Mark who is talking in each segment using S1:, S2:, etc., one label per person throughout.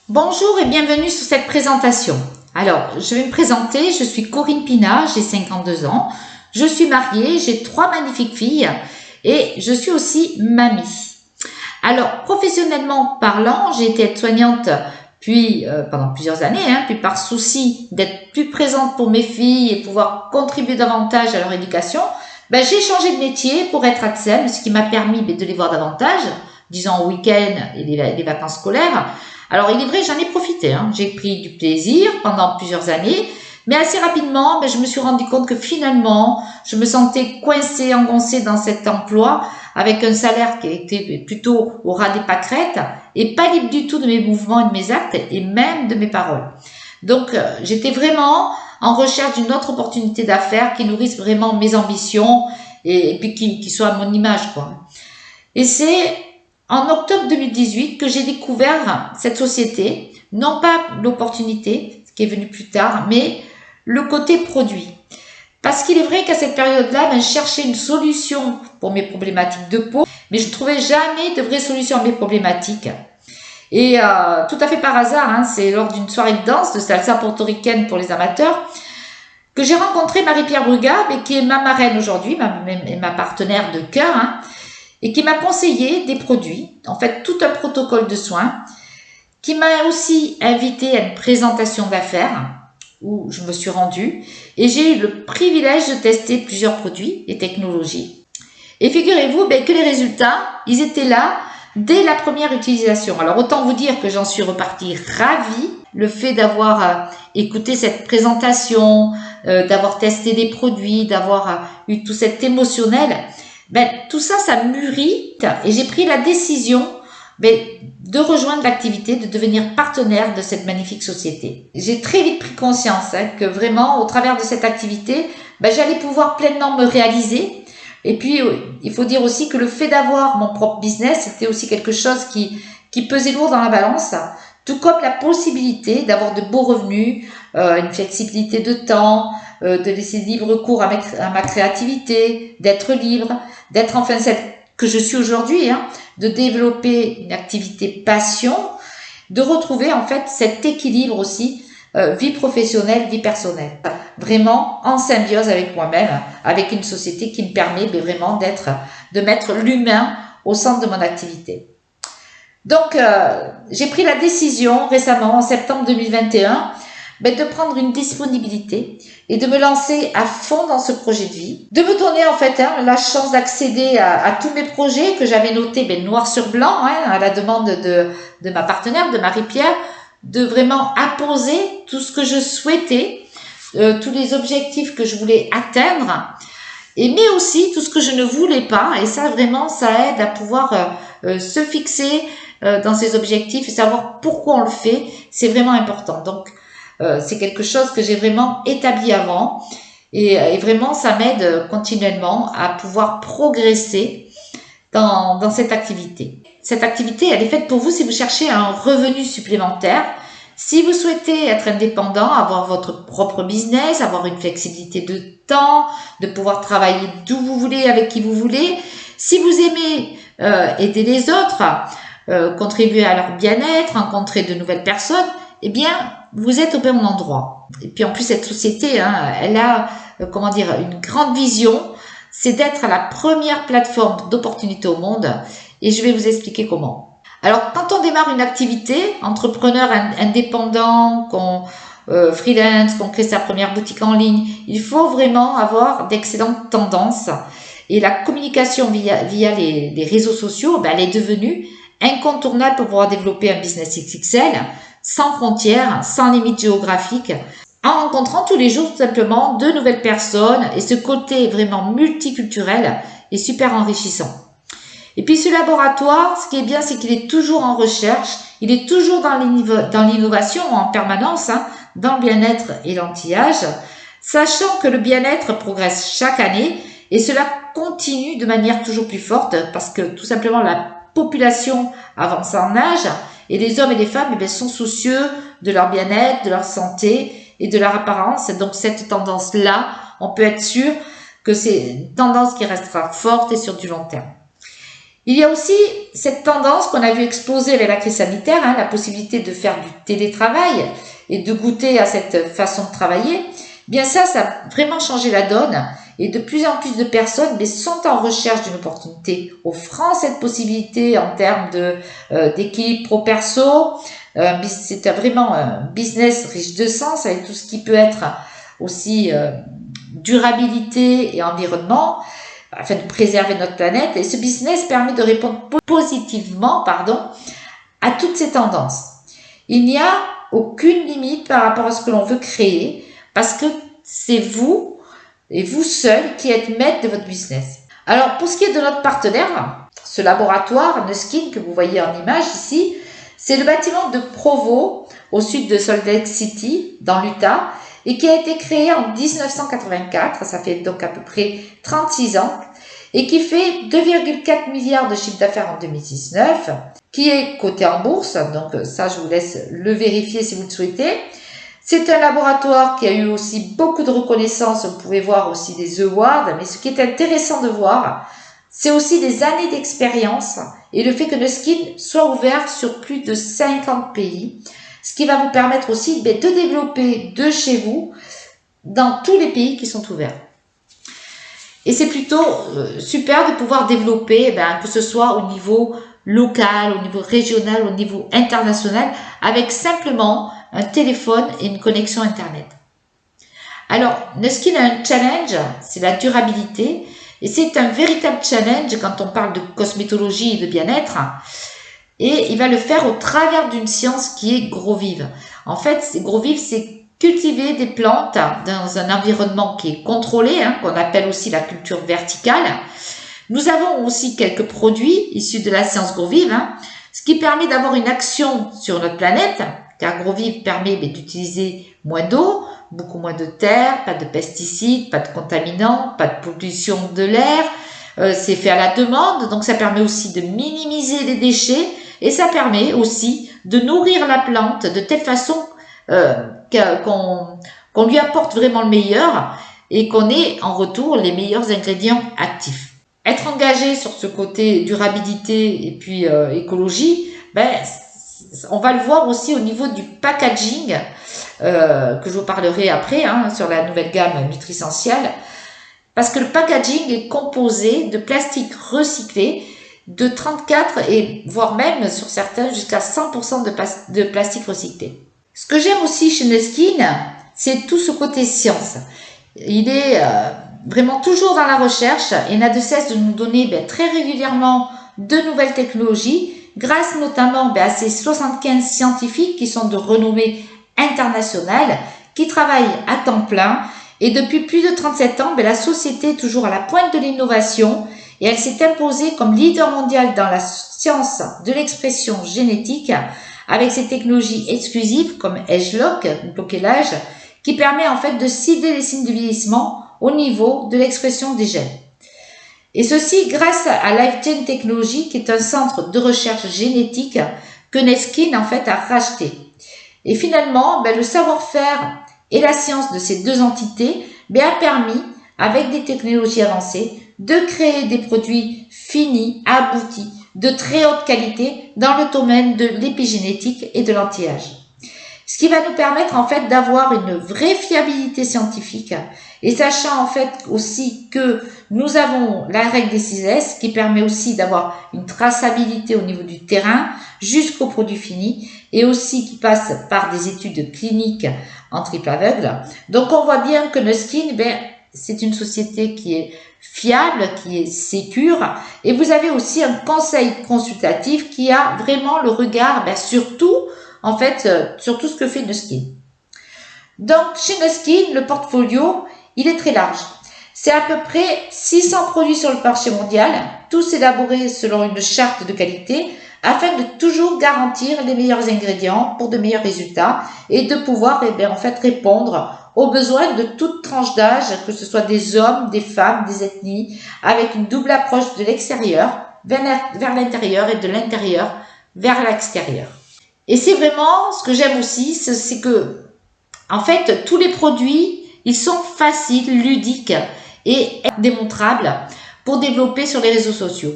S1: Bonjour et bienvenue sur cette présentation. Alors, je vais me présenter, je suis Corinne Pinat, j'ai 52 ans, je suis mariée, j'ai 3 magnifiques filles et je suis aussi mamie. Alors, professionnellement parlant, j'ai été aide-soignante puis pendant plusieurs années, puis par souci d'être plus présente pour mes filles et pouvoir contribuer davantage à leur éducation, j'ai changé de métier pour être ATSEM, ce qui m'a permis de les voir davantage, disons au week-end et les vacances scolaires. Alors, il est vrai, j'en ai profité. J'ai pris du plaisir pendant plusieurs années, mais assez rapidement, je me suis rendu compte que finalement, je me sentais coincée, engoncée dans cet emploi avec un salaire qui était plutôt au ras des pâquerettes et pas libre du tout de mes mouvements et de mes actes et même de mes paroles. Donc, j'étais vraiment en recherche d'une autre opportunité d'affaires qui nourrisse vraiment mes ambitions et puis qui soit à mon image, quoi. Et c'est en octobre 2018 que j'ai découvert cette société, non pas l'opportunité, ce qui est venu plus tard, mais le côté produit. Parce qu'il est vrai qu'à cette période-là, je cherchais une solution pour mes problématiques de peau, mais je ne trouvais jamais de vraie solution à mes problématiques. Et tout à fait par hasard, c'est lors d'une soirée de danse de salsa portoricaine pour les amateurs, que j'ai rencontré Marie-Pierre Bruga, qui est ma marraine aujourd'hui, ma partenaire de cœur, et qui m'a conseillé des produits, en fait tout un protocole de soins, qui m'a aussi invité à une présentation d'affaires où je me suis rendue et j'ai eu le privilège de tester plusieurs produits et technologies. Et figurez-vous que les résultats, ils étaient là dès la première utilisation. Alors autant vous dire que j'en suis repartie ravie. Le fait d'avoir écouté cette présentation, d'avoir testé des produits, d'avoir eu tout cet émotionnel, tout ça, ça mûrit et j'ai pris la décision de rejoindre l'activité, de devenir partenaire de cette magnifique société. J'ai très vite pris conscience que vraiment, au travers de cette activité, j'allais pouvoir pleinement me réaliser. Et puis, il faut dire aussi que le fait d'avoir mon propre business, c'était aussi quelque chose qui pesait lourd dans la balance, tout comme la possibilité d'avoir de beaux revenus, une flexibilité de temps, de laisser libre cours à ma créativité, d'être libre, d'être enfin celle que je suis aujourd'hui, de développer une activité passion, de retrouver en fait cet équilibre aussi, vie professionnelle, vie personnelle. Vraiment en symbiose avec moi-même, avec une société qui me permet vraiment de mettre l'humain au centre de mon activité. Donc, j'ai pris la décision récemment, en septembre 2021, de prendre une disponibilité et de me lancer à fond dans ce projet de vie, de me donner en fait la chance d'accéder à tous mes projets que j'avais notés noir sur blanc, à la demande de ma partenaire, de Marie-Pierre, de vraiment apposer tout ce que je souhaitais, tous les objectifs que je voulais atteindre, mais aussi tout ce que je ne voulais pas, et ça vraiment ça aide à pouvoir se fixer dans ses objectifs et savoir pourquoi on le fait, c'est vraiment important. Donc c'est quelque chose que j'ai vraiment établi avant et vraiment ça m'aide continuellement à pouvoir progresser dans cette activité. Cette activité, elle est faite pour vous si vous cherchez un revenu supplémentaire, si vous souhaitez être indépendant, avoir votre propre business, avoir une flexibilité de temps, de pouvoir travailler d'où vous voulez, avec qui vous voulez, si vous aimez aider les autres, contribuer à leur bien-être, rencontrer de nouvelles personnes, vous êtes au bon endroit. Et puis en plus, cette société, elle a, une grande vision, c'est d'être à la première plateforme d'opportunités au monde. Et je vais vous expliquer comment. Alors, quand on démarre une activité, entrepreneur indépendant, freelance, qu'on crée sa première boutique en ligne, il faut vraiment avoir d'excellentes tendances. Et la communication via les réseaux sociaux, elle est devenue incontournable pour pouvoir développer un business XXL, sans frontières, sans limites géographiques, en rencontrant tous les jours tout simplement de nouvelles personnes et ce côté vraiment multiculturel est super enrichissant. Et puis ce laboratoire, ce qui est bien, c'est qu'il est toujours en recherche, il est toujours dans l'innovation en permanence, dans le bien-être et l'anti-âge, sachant que le bien-être progresse chaque année et cela continue de manière toujours plus forte parce que tout simplement la population avance en âge et les hommes et les femmes sont soucieux de leur bien-être, de leur santé et de leur apparence. Et donc cette tendance-là, on peut être sûr que c'est une tendance qui restera forte et sur du long terme. Il y a aussi cette tendance qu'on a vu exploser avec la crise sanitaire, la possibilité de faire du télétravail et de goûter à cette façon de travailler. Bien ça a vraiment changé la donne et de plus en plus de personnes sont en recherche d'une opportunité offrant cette possibilité en termes d'équipe pro-perso. C'est vraiment un business riche de sens avec tout ce qui peut être aussi durabilité et environnement, afin de préserver notre planète. Et ce business permet de répondre positivement à toutes ces tendances. Il n'y a aucune limite par rapport à ce que l'on veut créer parce que c'est vous et vous seul qui êtes maître de votre business. Alors, pour ce qui est de notre partenaire, ce laboratoire Nuskin que vous voyez en image ici, c'est le bâtiment de Provo au sud de Salt Lake City dans l'Utah et qui a été créé en 1984, ça fait donc à peu près 36 ans, et qui fait 2,4 milliards de chiffre d'affaires en 2019, qui est coté en bourse, donc ça je vous laisse le vérifier si vous le souhaitez. C'est un laboratoire qui a eu aussi beaucoup de reconnaissance, vous pouvez voir aussi des awards, mais ce qui est intéressant de voir, c'est aussi des années d'expérience et le fait que Nuskin soit ouvert sur plus de 50 pays, ce qui va vous permettre aussi de développer de chez vous dans tous les pays qui sont ouverts. Et c'est plutôt super de pouvoir développer, que ce soit au niveau local, au niveau régional, au niveau international, avec simplement un téléphone et une connexion Internet. Alors, Nuskin a un challenge, c'est la durabilité, et c'est un véritable challenge quand on parle de cosmétologie et de bien-être. Et il va le faire au travers d'une science qui est Grovive. En fait, Grovive, c'est cultiver des plantes dans un environnement qui est contrôlé, qu'on appelle aussi la culture verticale. Nous avons aussi quelques produits issus de la science Grovive, ce qui permet d'avoir une action sur notre planète, car Grovive permet d'utiliser moins d'eau, beaucoup moins de terre, pas de pesticides, pas de contaminants, pas de pollution de l'air. C'est fait à la demande, donc ça permet aussi de minimiser les déchets et ça permet aussi de nourrir la plante de telle façon qu'on lui apporte vraiment le meilleur et qu'on ait en retour les meilleurs ingrédients actifs. Être engagé sur ce côté durabilité et puis écologie, on va le voir aussi au niveau du packaging que je vous parlerai après sur la nouvelle gamme Nutrisentiel, parce que le packaging est composé de plastique recyclé de 34 et voire même sur certains jusqu'à 100% de plastique recyclé. Ce que j'aime aussi chez Nuskin, c'est tout ce côté science. Il est vraiment toujours dans la recherche et n'a de cesse de nous donner très régulièrement de nouvelles technologies, grâce notamment à ces 75 scientifiques qui sont de renommée internationale, qui travaillent à temps plein. Et depuis plus de 37 ans, la société est toujours à la pointe de l'innovation et elle s'est imposée comme leader mondial dans la science de l'expression génétique avec ses technologies exclusives comme AgeLock, bloquage, qui permet en fait de cibler les signes de vieillissement au niveau de l'expression des gènes. Et ceci grâce à LifeGen Technologies, qui est un centre de recherche génétique que Nuskin en fait a racheté. Et finalement, le savoir-faire et la science de ces deux entités a permis, avec des technologies avancées, de créer des produits finis, aboutis, de très haute qualité dans le domaine de l'épigénétique et de l'anti-âge. Ce qui va nous permettre en fait d'avoir une vraie fiabilité scientifique et sachant en fait aussi que nous avons la règle des 6S qui permet aussi d'avoir une traçabilité au niveau du terrain jusqu'au produit fini et aussi qui passe par des études cliniques en triple aveugle. Donc on voit bien que Nuskin, c'est une société qui est fiable, qui est sécure et vous avez aussi un conseil consultatif qui a vraiment le regard sur tout en fait sur tout ce que fait Nuskin. Donc chez Nuskin, le portfolio, il est très large. C'est à peu près 600 produits sur le marché mondial, tous élaborés selon une charte de qualité afin de toujours garantir les meilleurs ingrédients pour de meilleurs résultats et de pouvoir en fait répondre aux besoins de toute tranche d'âge, que ce soit des hommes, des femmes, des ethnies, avec une double approche de l'extérieur vers l'intérieur et de l'intérieur vers l'extérieur. Et c'est vraiment ce que j'aime aussi, c'est que en fait tous les produits ils sont faciles, ludiques et démontrables pour développer sur les réseaux sociaux.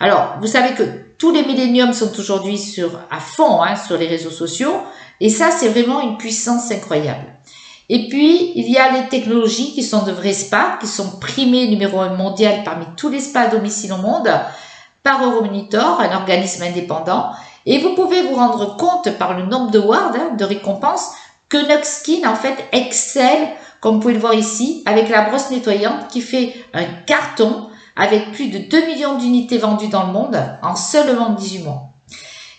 S1: Alors, vous savez que tous les milléniums sont aujourd'hui à fond sur les réseaux sociaux. Et ça, c'est vraiment une puissance incroyable. Et puis, il y a les technologies qui sont de vrais spas, qui sont primés numéro 1 mondial parmi tous les spas à domicile au monde par Euromonitor, un organisme indépendant. Et vous pouvez vous rendre compte par le nombre d'awards, de récompenses, que Nuxkin, en fait, excelle, comme vous pouvez le voir ici, avec la brosse nettoyante qui fait un carton avec plus de 2 millions d'unités vendues dans le monde en seulement 18 mois.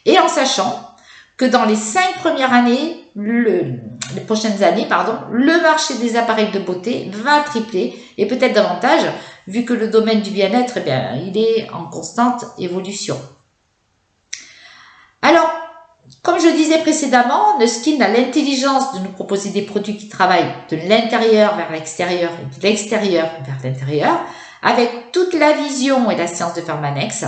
S1: Et en sachant que dans les 5 premières années, les prochaines années, le marché des appareils de beauté va tripler et peut-être davantage, vu que le domaine du bien-être, il est en constante évolution. Alors, comme je disais précédemment, Nuxkin a l'intelligence de nous proposer des produits qui travaillent de l'intérieur vers l'extérieur et de l'extérieur vers l'intérieur, avec toute la vision et la science de Pharmanex,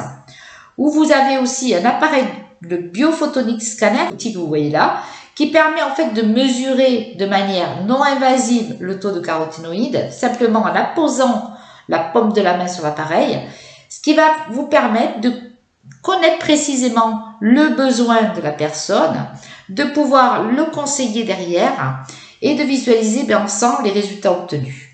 S1: où vous avez aussi un appareil de biophotonic scanner, que vous voyez là, qui permet en fait de mesurer de manière non invasive le taux de caroténoïdes, simplement en apposant la paume de la main sur l'appareil, ce qui va vous permettre de connaître précisément le besoin de la personne, de pouvoir le conseiller derrière et de visualiser ensemble les résultats obtenus.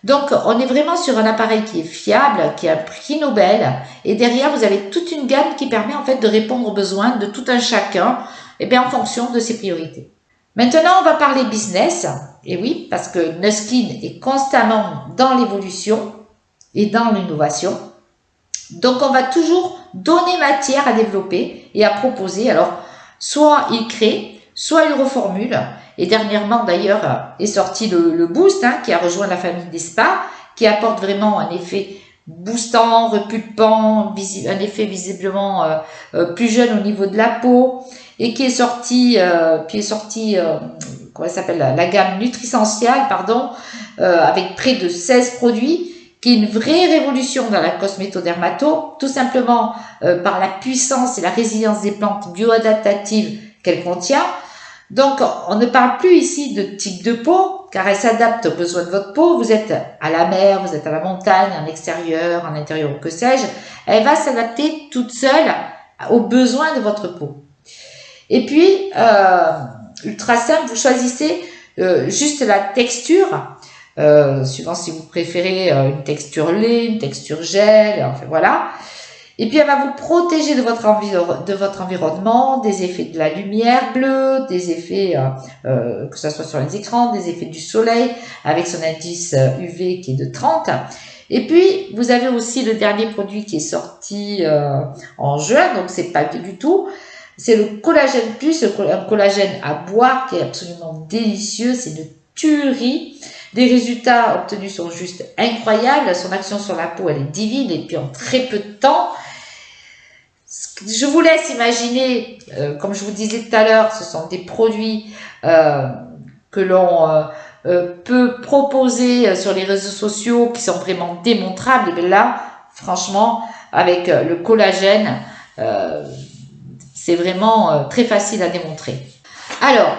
S1: Donc, on est vraiment sur un appareil qui est fiable, qui a un prix Nobel, et derrière, vous avez toute une gamme qui permet en fait de répondre aux besoins de tout un chacun, en fonction de ses priorités. Maintenant, on va parler business, et oui, parce que Nuxkin est constamment dans l'évolution et dans l'innovation. Donc, on va toujours donner matière à développer et à proposer. Alors, soit il crée, soit il reformule. Et dernièrement, d'ailleurs, est sorti le Boost, qui a rejoint la famille des spas, qui apporte vraiment un effet boostant, repulpant, un effet visiblement plus jeune au niveau de la peau, et qui est sorti, comment ça s'appelle, la gamme Nutrissential, avec près de 16 produits, qui est une vraie révolution dans la cosmétodermato, tout simplement par la puissance et la résilience des plantes bioadaptatives qu'elle contient. Donc, on ne parle plus ici de type de peau, car elle s'adapte aux besoins de votre peau. Vous êtes à la mer, vous êtes à la montagne, en extérieur, en intérieur, que sais-je. Elle va s'adapter toute seule aux besoins de votre peau. Et puis, ultra simple, vous choisissez juste la texture, suivant si vous préférez une texture lait, une texture gel, enfin voilà. Et puis, elle va vous protéger de votre environnement, des effets de la lumière bleue, des effets, que ce soit sur les écrans, des effets du soleil, avec son indice UV qui est de 30. Et puis, vous avez aussi le dernier produit qui est sorti en juin, donc c'est pas du tout. C'est le collagène plus, un collagène à boire qui est absolument délicieux, c'est une tuerie. Les résultats obtenus sont juste incroyables, son action sur la peau, elle est divine, et puis en très peu de temps. Je vous laisse imaginer, comme je vous disais tout à l'heure, ce sont des produits que l'on peut proposer sur les réseaux sociaux qui sont vraiment démontrables. Et bien là, franchement, avec le collagène, c'est vraiment très facile à démontrer. Alors,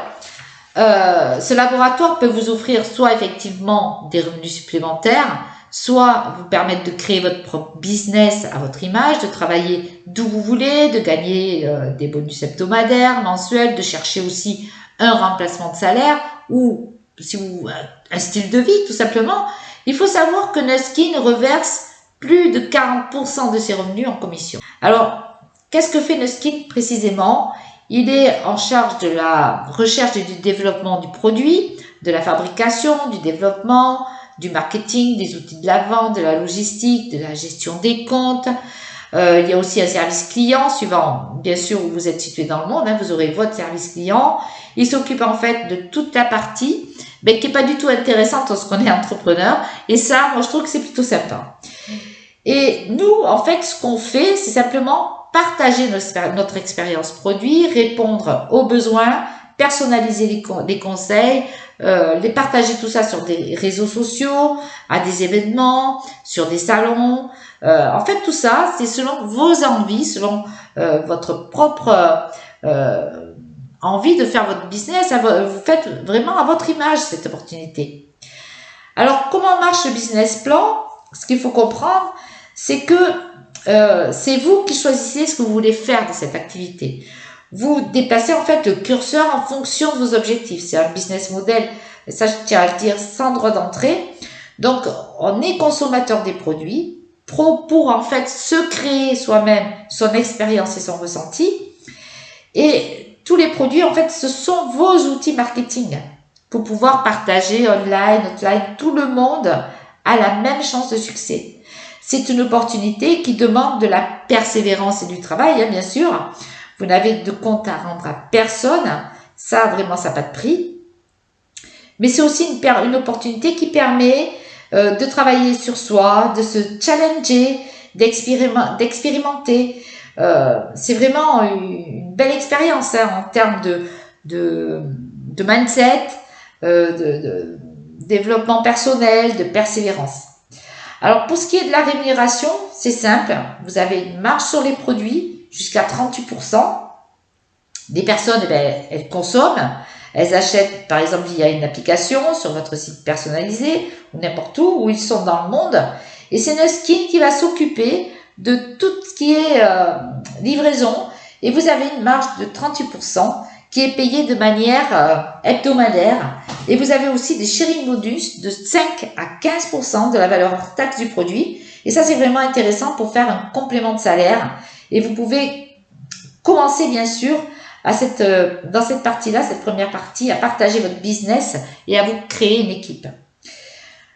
S1: ce laboratoire peut vous offrir soit effectivement des revenus supplémentaires, soit vous permettre de créer votre propre business à votre image, de travailler d'où vous voulez, de gagner des bonus hebdomadaires, mensuels, de chercher aussi un remplacement de salaire ou si vous un style de vie tout simplement. Il faut savoir que Nuxkin reverse plus de 40% de ses revenus en commission. Alors, qu'est-ce que fait Nuxkin précisément? Il est en charge de la recherche et du développement du produit, de la fabrication, du développement, du marketing, des outils de la vente, de la logistique, de la gestion des comptes. Il y a aussi un service client, suivant bien sûr où vous êtes situé dans le monde, vous aurez votre service client. Il s'occupe en fait de toute la partie, mais qui n'est pas du tout intéressante lorsqu'on est entrepreneur. Et ça, moi je trouve que c'est plutôt sympa. Et nous, en fait, ce qu'on fait, c'est simplement partager notre expérience produit, répondre aux besoins, personnaliser les conseils, les partager tout ça sur des réseaux sociaux, à des événements, sur des salons. En fait, tout ça, c'est selon vos envies, selon votre propre envie de faire votre business. Vous faites vraiment à votre image cette opportunité. Alors, comment marche le business plan? Ce qu'il faut comprendre, c'est que c'est vous qui choisissez ce que vous voulez faire de cette activité. Vous déplacez en fait le curseur en fonction de vos objectifs. C'est un business model, et ça je tiens à le dire, sans droit d'entrée. Donc on est consommateur des produits pour en fait se créer soi-même son expérience et son ressenti. Et tous les produits en fait ce sont vos outils marketing pour pouvoir partager online, offline. Tout le monde a la même chance de succès. C'est une opportunité qui demande de la persévérance et du travail, hein, bien sûr. Vous n'avez de compte à rendre à personne. Ça, vraiment, ça n'a pas de prix. Mais c'est aussi une opportunité qui permet de travailler sur soi, de se challenger, d'expérimenter. C'est vraiment une belle expérience hein, en termes de mindset, de développement personnel, de persévérance. Alors, pour ce qui est de la rémunération, c'est simple. Vous avez une marge sur les produits jusqu'à 38%. Des personnes, elles consomment. Elles achètent, par exemple, via une application sur votre site personnalisé ou n'importe où ils sont dans le monde. Et c'est Nuskin qui va s'occuper de tout ce qui est livraison. Et vous avez une marge de 38% qui est payée de manière hebdomadaire. Et vous avez aussi des sharing bonus de 5 à 15% de la valeur hors taxe du produit. Et ça, c'est vraiment intéressant pour faire un complément de salaire. Et vous pouvez commencer, bien sûr, dans cette partie-là, cette première partie, à partager votre business et à vous créer une équipe.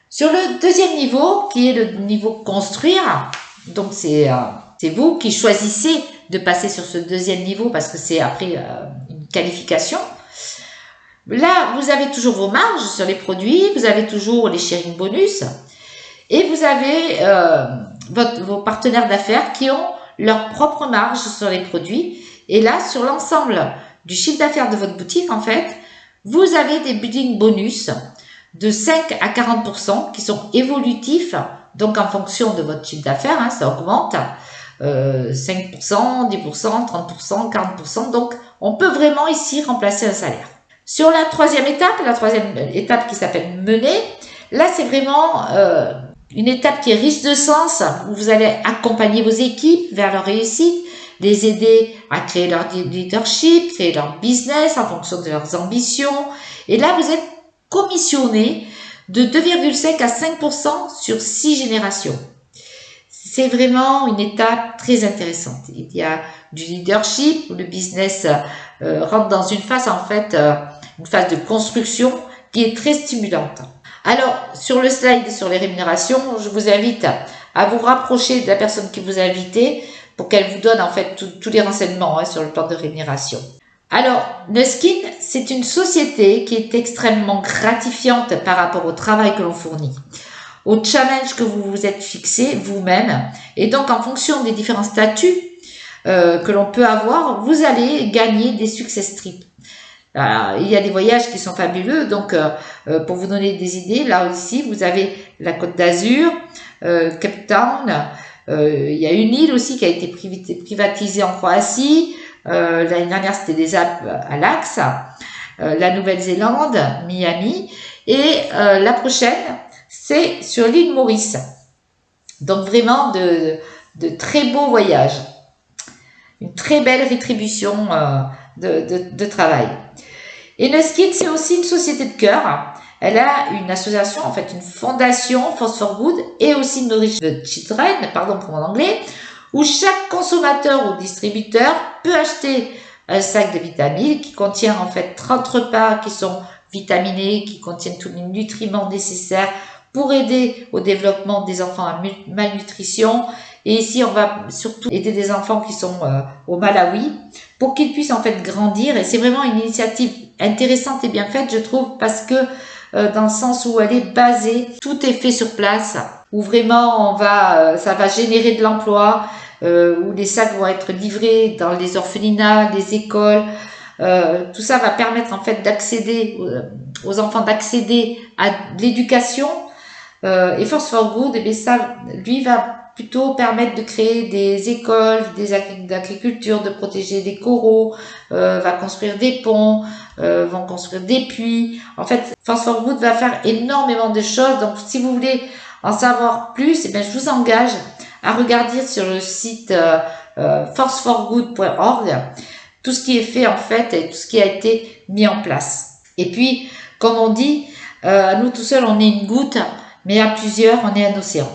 S1: Sur le deuxième niveau, qui est le niveau construire, donc c'est vous qui choisissez de passer sur ce deuxième niveau parce que c'est après une qualification. Là, vous avez toujours vos marges sur les produits, vous avez toujours les sharing bonus et vous avez vos partenaires d'affaires qui ont leur propre marge sur les produits. Et là, sur l'ensemble du chiffre d'affaires de votre boutique, en fait, vous avez des bidding bonus de 5 à 40% qui sont évolutifs, donc en fonction de votre chiffre d'affaires, hein, ça augmente, 5%, 10%, 30%, 40%, donc on peut vraiment ici remplacer un salaire. Sur la troisième étape qui s'appelle mener, là c'est vraiment une étape qui est riche de sens, où vous allez accompagner vos équipes vers leur réussite, les aider à créer leur leadership, créer leur business en fonction de leurs ambitions. Et là, vous êtes commissionné de 2,5 à 5% sur 6 générations. C'est vraiment une étape très intéressante. Il y a du leadership où le business rentre dans une phase, en fait, une phase de construction qui est très stimulante. Alors, sur le slide sur les rémunérations, je vous invite à vous rapprocher de la personne qui vous a invité pour qu'elle vous donne en fait tous les renseignements sur le plan de rémunération. Alors, Nuskin, c'est une société qui est extrêmement gratifiante par rapport au travail que l'on fournit, au challenge que vous vous êtes fixé vous-même. Et donc, en fonction des différents statuts que l'on peut avoir, vous allez gagner des success trips. Il y a des voyages qui sont fabuleux, donc pour vous donner des idées, là aussi, vous avez la Côte d'Azur, Cape Town. Il y a une île aussi qui a été privatisée en Croatie. L'année dernière, c'était des Alpes à l'Axe. La Nouvelle-Zélande, Miami. Et la prochaine, c'est sur l'île Maurice. Donc vraiment de très beaux voyages. Une très belle rétribution de travail. Et Nuskin, c'est aussi une société de cœur. Elle a une association, en fait, une fondation, Force for Good, et aussi Nourish the Children, pardon pour mon anglais, où chaque consommateur ou distributeur peut acheter un sac de vitamines qui contient, en fait, 30 repas qui sont vitaminés, qui contiennent tous les nutriments nécessaires pour aider au développement des enfants à malnutrition. Et ici, on va surtout aider des enfants qui sont au Malawi pour qu'ils puissent, en fait, grandir. Et c'est vraiment une initiative intéressante et bien faite, je trouve, parce que dans le sens où elle est basée, tout est fait sur place, où vraiment ça va générer de l'emploi, où les sacs vont être livrés dans les orphelinats, les écoles. Tout ça va permettre en fait d'accéder aux enfants d'accéder à l'éducation. Et Force for Good, ça, lui, va plutôt permettre de créer des écoles, d'agriculture, de protéger des coraux, va construire des ponts, vont construire des puits. En fait, Force for Good va faire énormément de choses. Donc, si vous voulez en savoir plus, je vous engage à regarder sur le site forceforgood.org tout ce qui est fait en fait et tout ce qui a été mis en place. Et puis, comme on dit, nous tout seuls on est une goutte, mais à plusieurs on est un océan.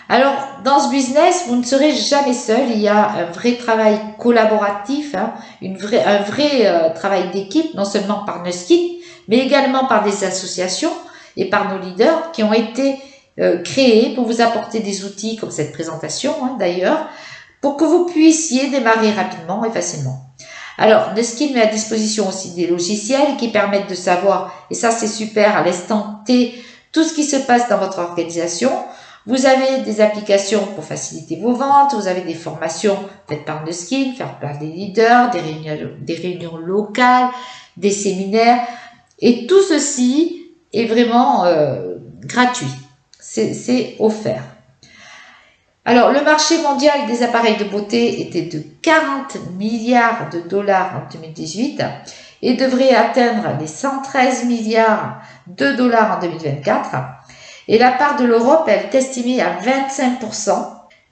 S1: Alors, dans ce business, vous ne serez jamais seul. Il y a un vrai travail collaboratif, hein, un vrai travail d'équipe, non seulement par Nuskin, mais également par des associations et par nos leaders qui ont été créés pour vous apporter des outils comme cette présentation, hein, d'ailleurs, pour que vous puissiez démarrer rapidement et facilement. Alors, Nuskin met à disposition aussi des logiciels qui permettent de savoir, et ça c'est super, à l'instant T, tout ce qui se passe dans votre organisation. Vous avez des applications pour faciliter vos ventes, vous avez des formations faites par Nuskin, faire plein des leaders, des réunions locales, des séminaires, et tout ceci est vraiment gratuit, c'est offert. Alors, le marché mondial des appareils de beauté était de 40 milliards de dollars en 2018 et devrait atteindre les 113 milliards de dollars en 2024. Et la part de l'Europe, elle est estimée à 25%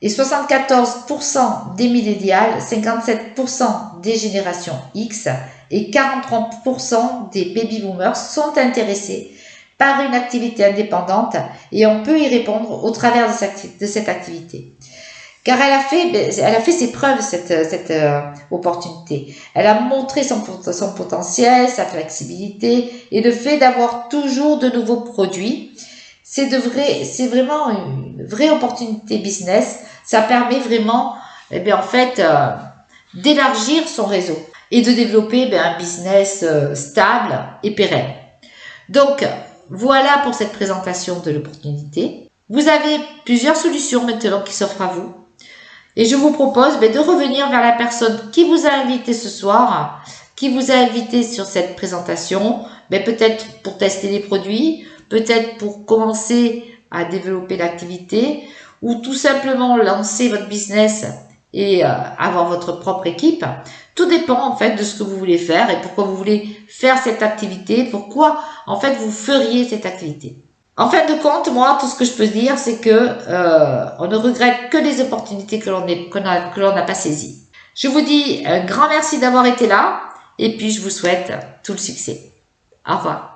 S1: et 74% des millénials, 57% des générations X et 43% des baby boomers sont intéressés par une activité indépendante et on peut y répondre au travers de cette activité. Car elle a fait ses preuves, cette opportunité. Elle a montré son potentiel, sa flexibilité et le fait d'avoir toujours de nouveaux produits. C'est vraiment une vraie opportunité business. Ça permet vraiment, d'élargir son réseau et de développer un business stable et pérenne. Donc, voilà pour cette présentation de l'opportunité. Vous avez plusieurs solutions maintenant qui s'offrent à vous. Et je vous propose de revenir vers la personne qui vous a invité ce soir, qui vous a invité sur cette présentation, peut-être pour tester les produits, peut-être pour commencer à développer l'activité ou tout simplement lancer votre business et avoir votre propre équipe. Tout dépend en fait de ce que vous voulez faire et pourquoi vous voulez faire cette activité, pourquoi en fait vous feriez cette activité. En fin de compte, moi, tout ce que je peux dire, c'est que on ne regrette que les opportunités que l'on n'a pas saisies. Je vous dis un grand merci d'avoir été là et puis je vous souhaite tout le succès. Au revoir.